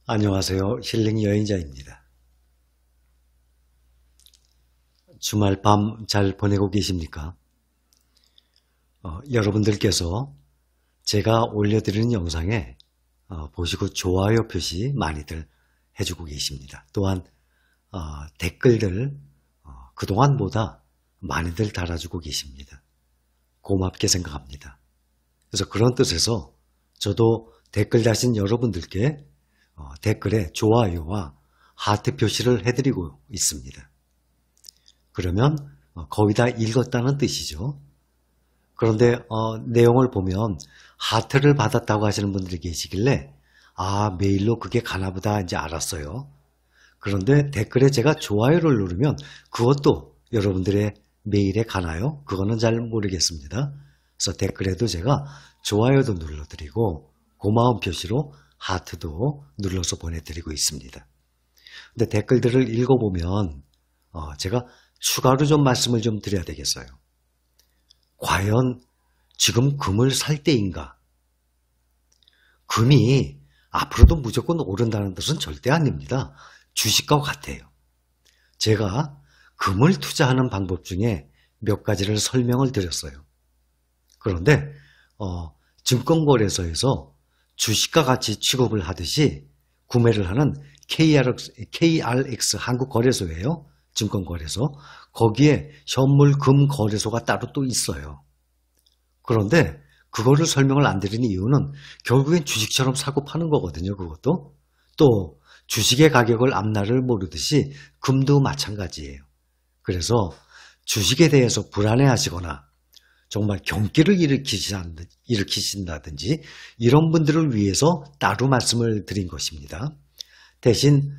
안녕하세요. 힐링 여행자입니다. 주말 밤 잘 보내고 계십니까? 여러분들께서 제가 올려드리는 영상에 보시고 좋아요 표시 많이들 해주고 계십니다. 또한 댓글들 그동안보다 많이들 달아주고 계십니다. 고맙게 생각합니다. 그래서 그런 뜻에서 저도 댓글 다신 여러분들께 댓글에 좋아요와 하트 표시를 해드리고 있습니다. 그러면 거의 다 읽었다는 뜻이죠. 그런데 내용을 보면 하트를 받았다고 하시는 분들이 계시길래 메일로 그게 가나보다 이제 알았어요. 그런데 댓글에 제가 좋아요를 누르면 그것도 여러분들의 메일에 가나요? 그거는 잘 모르겠습니다. 그래서 댓글에도 제가 좋아요도 눌러드리고 고마운 표시로 하트도 눌러서 보내드리고 있습니다. 근데 댓글들을 읽어보면 제가 추가로 좀 말씀을 좀 드려야 되겠어요. 과연 지금 금을 살 때인가? 금이 앞으로도 무조건 오른다는 뜻은 절대 아닙니다. 주식과 같아요. 제가 금을 투자하는 방법 중에 몇 가지를 설명을 드렸어요. 그런데 증권거래소에서 주식과 같이 취급을 하듯이 구매를 하는 KRX 한국거래소예요. 증권거래소. 거기에 현물금 거래소가 따로 또 있어요. 그런데 그거를 설명을 안 드리는 이유는 결국엔 주식처럼 사고 파는 거거든요. 그것도. 또 주식의 가격을 앞날을 모르듯이 금도 마찬가지예요. 그래서 주식에 대해서 불안해하시거나 정말 경기를 일으키신다든지 이런 분들을 위해서 따로 말씀을 드린 것입니다. 대신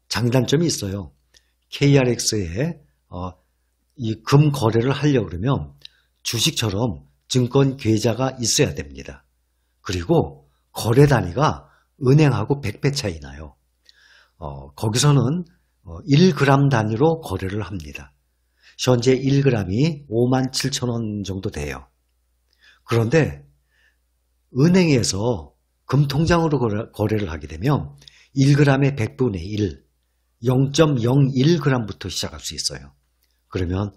장단점이 있어요. KRX에 이 금 거래를 하려고 그러면 주식처럼 증권 계좌가 있어야 됩니다. 그리고 거래 단위가 은행하고 100배 차이 나요. 거기서는 1g 단위로 거래를 합니다. 현재 1g이 57,000원 정도 돼요. 그런데 은행에서 금통장으로 거래를 하게 되면 1g의 100분의 1, 0.01g부터 시작할 수 있어요. 그러면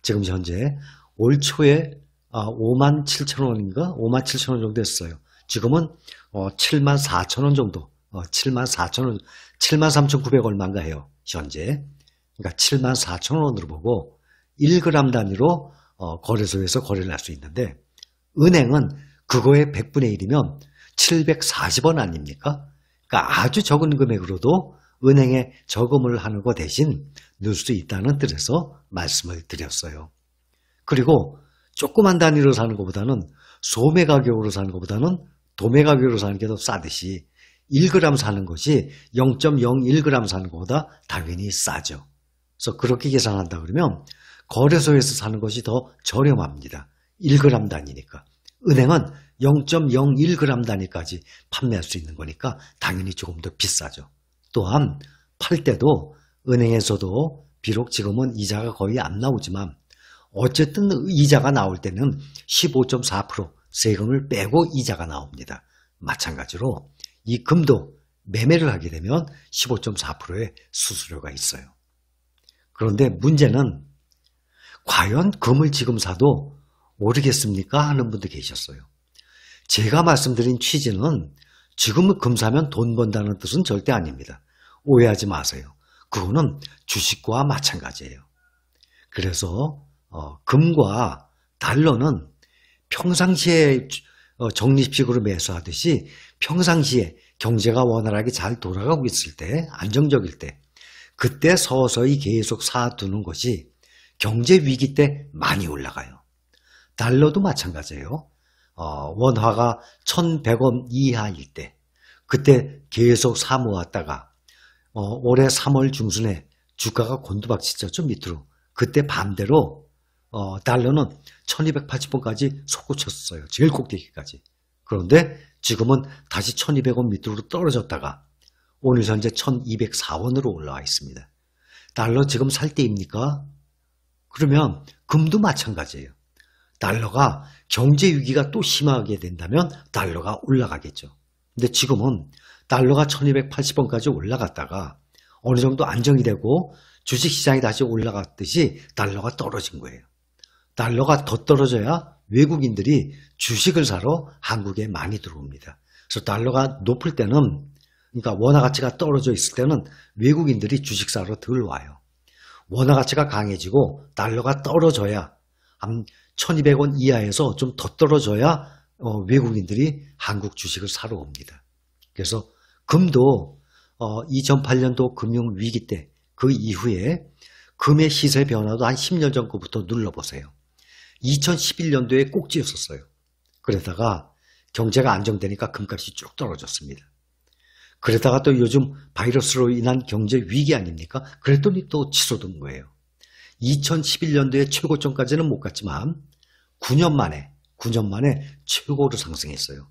지금 현재 올 초에 57,000원인가? 57,000원 정도 했어요. 지금은 74,000원 정도, 74,000원, 73,900 얼마인가 해요. 현재. 그러니까 74,000원으로 보고 1g 단위로 거래소에서 거래를 할 수 있는데 은행은 그거의 100분의 1이면 740원 아닙니까? 그러니까 아주 적은 금액으로도 은행에 저금을 하는 거 대신 넣을 수 있다는 뜻에서 말씀을 드렸어요. 그리고 조그만 단위로 사는 것보다는 소매 가격으로 사는 것보다는 도매 가격으로 사는 게 더 싸듯이 1g 사는 것이 0.01g 사는 것보다 당연히 싸죠. 그래서 그렇게 계산한다 그러면 거래소에서 사는 것이 더 저렴합니다. 1g 단위니까. 은행은 0.01g 단위까지 판매할 수 있는 거니까 당연히 조금 더 비싸죠. 또한 팔 때도 은행에서도 비록 지금은 이자가 거의 안 나오지만 어쨌든 이자가 나올 때는 15.4% 세금을 빼고 이자가 나옵니다. 마찬가지로 이 금도 매매를 하게 되면 15.4%의 수수료가 있어요. 그런데 문제는 과연 금을 지금 사도 오르겠습니까? 하는 분도 계셨어요. 제가 말씀드린 취지는 지금 금 사면 돈 번다는 뜻은 절대 아닙니다. 오해하지 마세요. 그거는 주식과 마찬가지예요. 그래서 금과 달러는 평상시에 적립식으로 매수하듯이 평상시에 경제가 원활하게 잘 돌아가고 있을 때, 안정적일 때, 그때 서서히 계속 사두는 것이 경제 위기 때 많이 올라가요. 달러도 마찬가지예요. 원화가 1,100원 이하일 때, 그때 계속 사 모았다가 올해 3월 중순에 주가가 곤두박질쳤죠, 밑으로. 그때 반대로 달러는 1280원까지 솟구쳤어요. 제일 꼭대기까지. 그런데 지금은 다시 1200원 밑으로 떨어졌다가 오늘 현재 1204원으로 올라와 있습니다. 달러 지금 살 때입니까? 그러면 금도 마찬가지예요. 달러가 경제 위기가 또 심하게 된다면 달러가 올라가겠죠. 근데 지금은 달러가 1280원까지 올라갔다가 어느 정도 안정이 되고 주식시장이 다시 올라갔듯이 달러가 떨어진 거예요. 달러가 더 떨어져야 외국인들이 주식을 사러 한국에 많이 들어옵니다. 그래서 달러가 높을 때는, 그러니까 원화 가치가 떨어져 있을 때는 외국인들이 주식 사러 덜 와요. 원화 가치가 강해지고 달러가 떨어져야 한 1200원 이하에서 좀 더 떨어져야 외국인들이 한국 주식을 사러 옵니다. 그래서 금도 2008년도 금융위기 때 그 이후에 금의 시세 변화도 한 10년 전부터 눌러보세요. 2011년도에 꼭지였었어요. 그러다가 경제가 안정되니까 금값이 쭉 떨어졌습니다. 그러다가 또 요즘 바이러스로 인한 경제 위기 아닙니까? 그랬더니 또 치솟은 거예요. 2011년도에 최고점까지는 못 갔지만 9년 만에 최고로 상승했어요.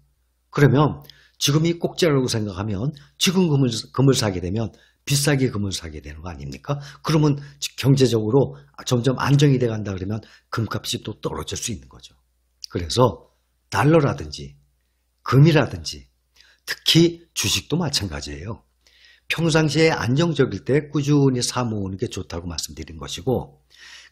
그러면 지금 이 꼭지라고 생각하면 지금 금을 사게 되면 비싸게 금을 사게 되는 거 아닙니까? 그러면 경제적으로 점점 안정이 돼 간다 그러면 금값이 또 떨어질 수 있는 거죠. 그래서 달러라든지 금이라든지 특히 주식도 마찬가지예요. 평상시에 안정적일 때 꾸준히 사모으는 게 좋다고 말씀드린 것이고,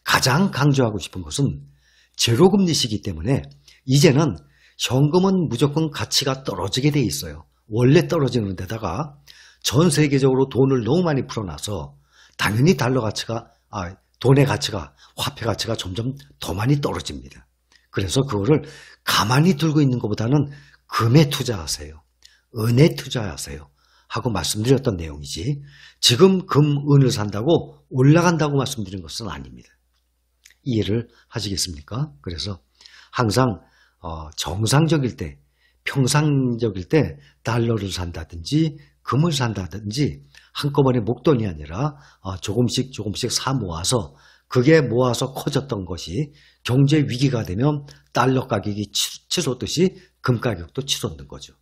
가장 강조하고 싶은 것은 제로금리시기 때문에 이제는 현금은 무조건 가치가 떨어지게 돼 있어요. 원래 떨어지는 데다가 전 세계적으로 돈을 너무 많이 풀어놔서 당연히 돈의 가치가, 화폐 가치가 점점 더 많이 떨어집니다. 그래서 그거를 가만히 들고 있는 것보다는 금에 투자하세요. 은에 투자하세요. 하고 말씀드렸던 내용이지, 지금 금, 은을 산다고 올라간다고 말씀드린 것은 아닙니다. 이해를 하시겠습니까? 그래서 항상 정상적일 때, 평상적일 때 달러를 산다든지 금을 산다든지 한꺼번에 목돈이 아니라 조금씩 사 모아서, 그게 모아서 커졌던 것이 경제 위기가 되면 달러 가격이 치솟듯이 금 가격도 치솟는 거죠.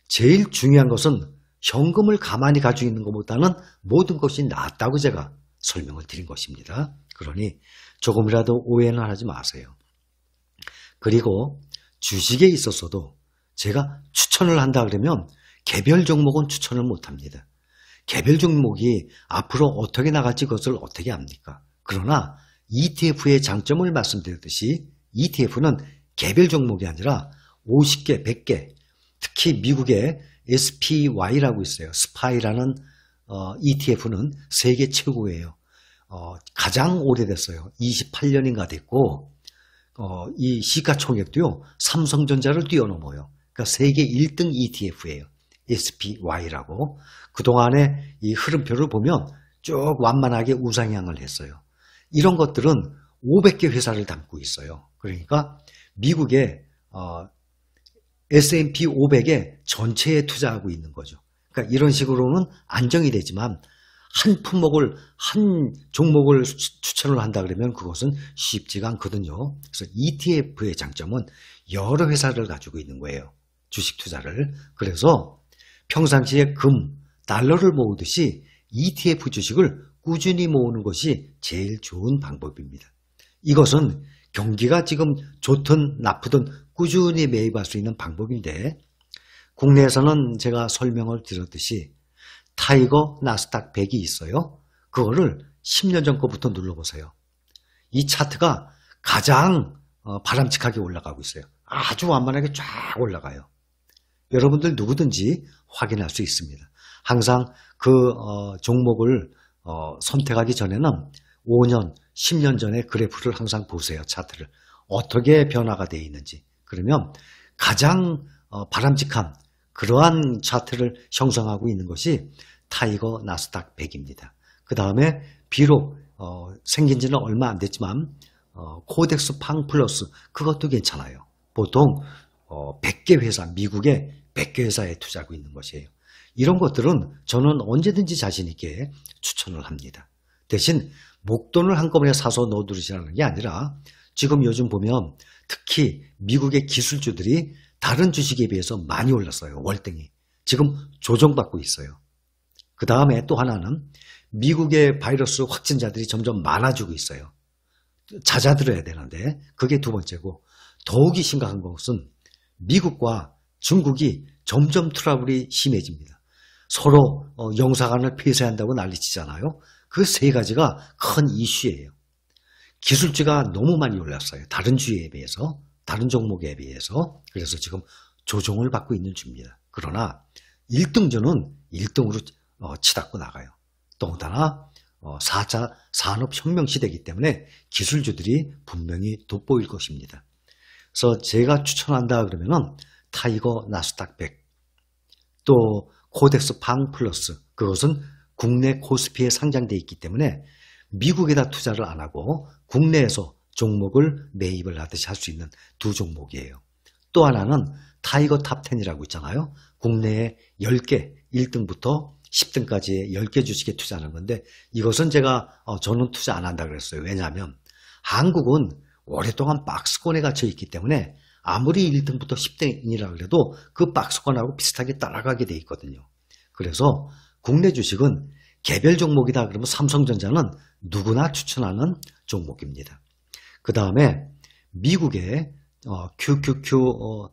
제일 중요한 것은 현금을 가만히 가지고 있는 것보다는 모든 것이 낫다고 제가 설명을 드린 것입니다. 그러니 조금이라도 오해는 하지 마세요. 그리고 주식에 있어서도 제가 추천을 한다 그러면 개별 종목은 추천을 못합니다. 개별 종목이 앞으로 어떻게 나갈지 그것을 어떻게 압니까? 그러나 ETF의 장점을 말씀드렸듯이 ETF는 개별 종목이 아니라 50개, 100개, 특히 미국의 SPY라고 있어요. SPY라는 ETF는 세계 최고예요. 가장 오래됐어요. 28년인가 됐고, 이 시가총액도요, 삼성전자를 뛰어넘어요. 그러니까 세계 1등 ETF예요. SPY라고. 그동안의 이 흐름표를 보면 쭉 완만하게 우상향을 했어요. 이런 것들은 500개 회사를 담고 있어요. 그러니까 미국의 S&P 500의 전체에 투자하고 있는 거죠. 그러니까 이런 식으로는 안정이 되지만 한 종목을 추천을 한다 그러면 그것은 쉽지가 않거든요. 그래서 ETF의 장점은 여러 회사를 가지고 있는 거예요. 주식 투자를. 그래서 평상시에 금, 달러를 모으듯이 ETF 주식을 꾸준히 모으는 것이 제일 좋은 방법입니다. 이것은 경기가 지금 좋든 나쁘든 꾸준히 매입할 수 있는 방법인데, 국내에서는 제가 설명을 드렸듯이 타이거 나스닥 100이 있어요. 그거를 10년 전 거부터 눌러보세요. 이 차트가 가장 바람직하게 올라가고 있어요. 아주 완만하게 쫙 올라가요. 여러분들 누구든지 확인할 수 있습니다. 항상 그 종목을 선택하기 전에는 5년, 10년 전의 그래프를 항상 보세요. 차트를. 어떻게 변화가 되어 있는지. 그러면 가장 바람직한 그러한 차트를 형성하고 있는 것이 타이거 나스닥 100입니다. 그 다음에 비록 생긴 지는 얼마 안 됐지만 코덱스 팡 플러스, 그것도 괜찮아요. 보통 100개 회사, 미국의 100개 회사에 투자하고 있는 것이에요. 이런 것들은 저는 언제든지 자신 있게 추천을 합니다. 대신 목돈을 한꺼번에 사서 넣어두시라는 게 아니라, 지금 요즘 보면 특히 미국의 기술주들이 다른 주식에 비해서 많이 올랐어요. 월등히. 지금 조정받고 있어요. 그 다음에 또 하나는 미국의 바이러스 확진자들이 점점 많아지고 있어요. 잦아들어야 되는데, 그게 두 번째고, 더욱이 심각한 것은 미국과 중국이 점점 트러블이 심해집니다. 서로 영사관을 폐쇄한다고 난리치잖아요. 그 세 가지가 큰 이슈예요. 기술주가 너무 많이 올랐어요. 다른 주에 비해서, 다른 종목에 비해서. 그래서 지금 조정을 받고 있는 주입니다. 그러나 1등주는 1등으로 치닫고 나가요. 더군다나 4차 산업혁명 시대이기 때문에 기술주들이 분명히 돋보일 것입니다. 그래서 제가 추천한다 그러면은 타이거 나스닥 100, 또 코덱스 팡 플러스, 그것은 국내 코스피에 상장되어 있기 때문에 미국에다 투자를 안 하고 국내에서 종목을 매입을 하듯이 할 수 있는 두 종목이에요. 또 하나는 타이거 탑10이라고 있잖아요. 국내에 10개, 1등부터 10등까지의 10개 주식에 투자하는 건데 이것은 저는 투자 안 한다고 그랬어요. 왜냐하면 한국은 오랫동안 박스권에 갇혀 있기 때문에 아무리 1등부터 10등이라 그래도 그 박스권하고 비슷하게 따라가게 돼 있거든요. 그래서 국내 주식은 개별 종목이다 그러면 삼성전자는 누구나 추천하는 종목입니다. 그 다음에 미국의 QQQ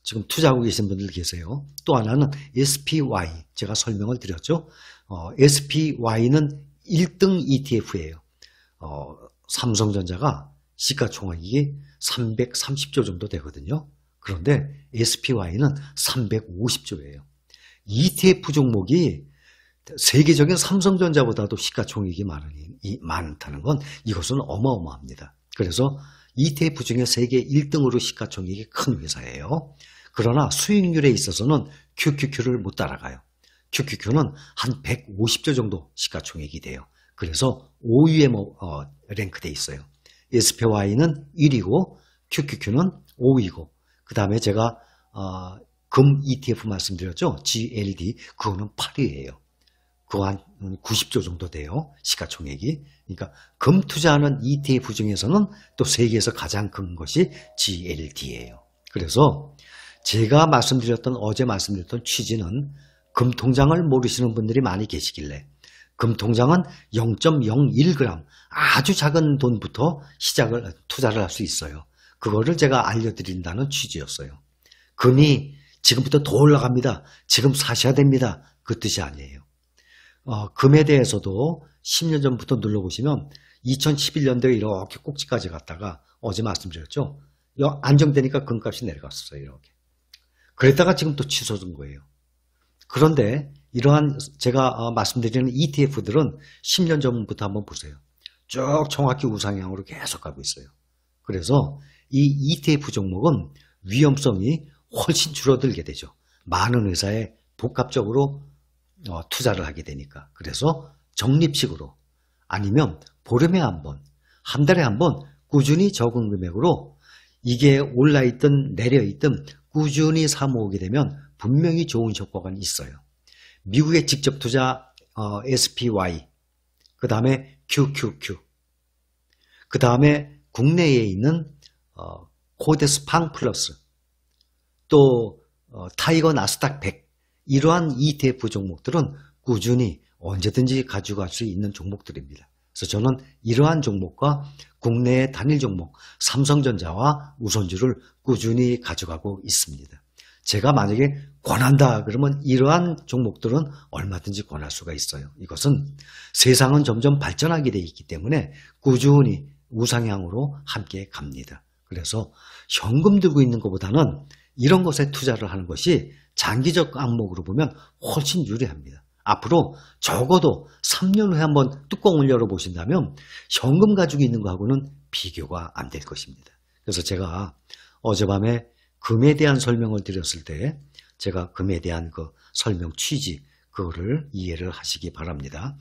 지금 투자하고 계신 분들 계세요. 또 하나는 SPY, 제가 설명을 드렸죠. SPY는 1등 ETF예요. 삼성전자가 시가총액이 330조 정도 되거든요. 그런데 SPY는 350조예요. ETF 종목이 세계적인 삼성전자보다도 시가총액이 많다는 건 이것은 어마어마합니다. 그래서 ETF 중에 세계 1등으로 시가총액이 큰 회사예요. 그러나 수익률에 있어서는 QQQ를 못 따라가요. QQQ는 한 150조 정도 시가총액이 돼요. 그래서 5위에 랭크되어 있어요. SPY는 1위고 QQQ는 5위고 그 다음에 제가 금 ETF 말씀드렸죠. GLD 그거는 8위예요. 그거 한 90조 정도 돼요. 시가총액이. 그러니까 금 투자하는 ETF 중에서는 또 세계에서 가장 큰 것이 GLD예요. 그래서 제가 어제 말씀드렸던 취지는 금통장을 모르시는 분들이 많이 계시길래 금통장은 0.01g 아주 작은 돈부터 투자를 할 수 있어요. 그거를 제가 알려드린다는 취지였어요. 금이 지금부터 더 올라갑니다. 지금 사셔야 됩니다. 그 뜻이 아니에요. 금에 대해서도 10년 전부터 눌러보시면 2011년도에 이렇게 꼭지까지 갔다가 어제 말씀드렸죠. 안정되니까 금값이 내려갔어요. 이렇게. 그랬다가 지금 또 치솟은 거예요. 그런데 이러한 제가 말씀드리는 ETF들은 10년 전부터 한번 보세요. 쭉 정확히 우상향으로 계속 가고 있어요. 그래서 이 ETF 종목은 위험성이 훨씬 줄어들게 되죠. 많은 회사에 복합적으로 투자를 하게 되니까. 그래서 적립식으로 아니면 보름에 한 번, 한 달에 한 번 꾸준히 적은 금액으로 이게 올라있든 내려있든 꾸준히 사모으게 되면 분명히 좋은 효과가 있어요. 미국의 직접 투자 SPY, 그 다음에 QQQ, 그 다음에 국내에 있는 코덱스 팡 플러스, 또 타이거 나스닥 100 이러한 ETF 종목들은 꾸준히 언제든지 가지고 갈 수 있는 종목들입니다. 그래서 저는 이러한 종목과 국내의 단일 종목 삼성전자와 우선주를 꾸준히 가져가고 있습니다. 제가 만약에 권한다 그러면 이러한 종목들은 얼마든지 권할 수가 있어요. 이것은 세상은 점점 발전하게 돼 있기 때문에 꾸준히 우상향으로 함께 갑니다. 그래서 현금 들고 있는 것보다는 이런 것에 투자를 하는 것이 장기적 항목으로 보면 훨씬 유리합니다. 앞으로 적어도 3년 후에 한번 뚜껑을 열어보신다면 현금 가지고 있는 거하고는 비교가 안 될 것입니다. 그래서 제가 어젯밤에 금에 대한 설명을 드렸을 때 제가 금에 대한 그 설명 취지 그거를 이해를 하시기 바랍니다.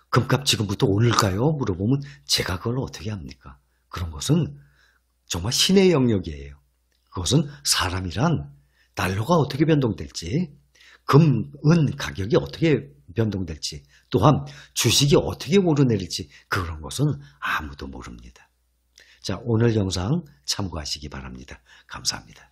금값 지금부터 오를까요? 물어보면 제가 그걸 어떻게 합니까? 그런 것은 정말 신의 영역이에요. 그것은 사람이란 달러가 어떻게 변동될지, 금, 은 가격이 어떻게 변동될지, 또한 주식이 어떻게 오르내릴지 그런 것은 아무도 모릅니다. 자, 오늘 영상 참고하시기 바랍니다. 감사합니다.